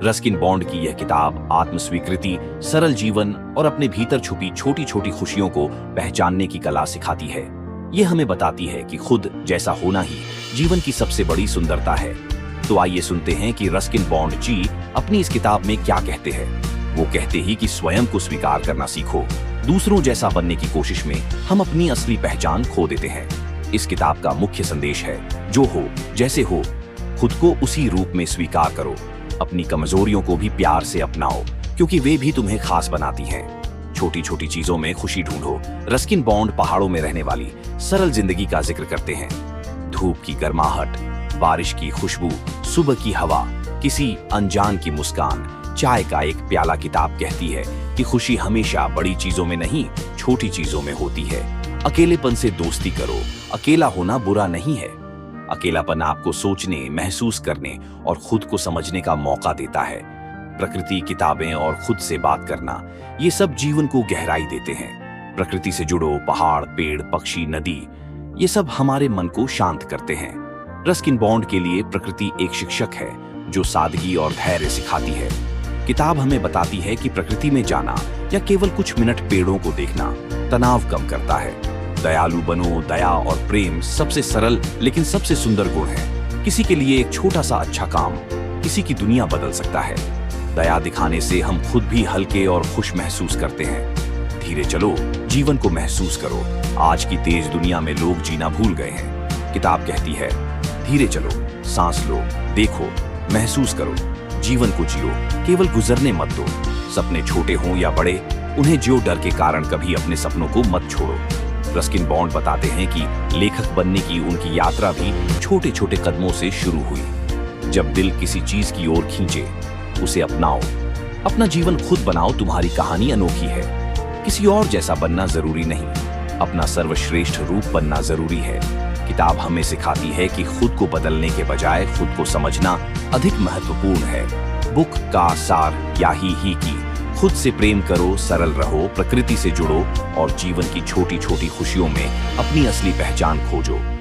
Ruskin bond की यह किताब आत्मस्वीकृति, सरल जीवन और अपने भीतर छुपी छोटी छोटी खुशियों को पहचानने की कला सिखाती है। यह हमें बताती है कि खुद जैसा होना ही जीवन की सबसे बड़ी सुंदरता है। तो आइए सुनते हैं कि रस्किन बॉन्ड जी अपनी इस किताब में क्या कहते हैं। वो कहते ही कि स्वयं को स्वीकार करना सीखो। दूसरों जैसा बनने की कोशिश में हम अपनी असली पहचान खो देते हैं। इस किताब का मुख्य संदेश है, जो हो जैसे हो, खुद को उसी रूप में स्वीकार करो। अपनी कमजोरियों को भी प्यार से अपनाओ, क्योंकि वे भी तुम्हें खास बनाती हैं। छोटी छोटी चीजों में खुशी ढूंढो। रस्किन बॉन्ड पहाड़ों में रहने वाली सरल जिंदगी का जिक्र करते हैं। धूप की गर्माहट, बारिश की खुशबू, सुबह की हवा, किसी अनजान की मुस्कान, चाय का एक प्याला। किताब कहती है कि खुशी हमेशा बड़ी चीजों में नहीं, छोटी चीजों में होती है। अकेलेपन से दोस्ती करो। अकेला होना बुरा नहीं है। अकेलापन आपको सोचने, महसूस करने और खुद को समझने का मौका देता है। प्रकृति, किताबें और खुद से बात करना, ये सब जीवन को गहराई देते हैं। प्रकृति से जुड़ो। पहाड़, पेड़, पक्षी, नदी, ये सब हमारे मन को शांत करते हैं। रस्किन बॉन्ड के लिए प्रकृति एक शिक्षक है जो सादगी और धैर्य सिखाती है। किताब हमें बताती है कि प्रकृति में जाना या केवल कुछ मिनट पेड़ों को देखना तनाव कम करता है। दयालु बनो। दया और प्रेम सबसे सरल लेकिन सबसे सुंदर गुण है। किसी के लिए एक छोटा सा अच्छा काम किसी की दुनिया बदल सकता है। दया दिखाने से हम खुद भी हल्के और खुश महसूस करते हैं। धीरे चलो, जीवन को महसूस करो। आज की तेज दुनिया में लोग जीना भूल गए हैं। किताब कहती है, धीरे चलो, सांस लो, देखो, महसूस करो, जीवन को जियो, केवल गुजरने मत दो। सपने छोटे हों या बड़े, उन्हें जियो। डर के कारण कभी अपने सपनों को मत छोड़ो। रस्किन बॉन्ड बताते हैं कि लेखक बनने की उनकी यात्रा भी छोटे छोटे कदमों से शुरू हुई। जब दिल किसी चीज की ओर खींचे, उसे अपनाओ। अपना जीवन खुद बनाओ। तुम्हारी कहानी अनोखी है। किसी और जैसा बनना जरूरी नहीं, अपना सर्वश्रेष्ठ रूप बनना जरूरी है। किताब हमें सिखाती है कि खुद को बदलने के बजाय खुद को समझना अधिक महत्वपूर्ण है। बुक का सार यही ही कि खुद से प्रेम करो, सरल रहो, प्रकृति से जुड़ो और जीवन की छोटी छोटी खुशियों में अपनी असली पहचान खोजो।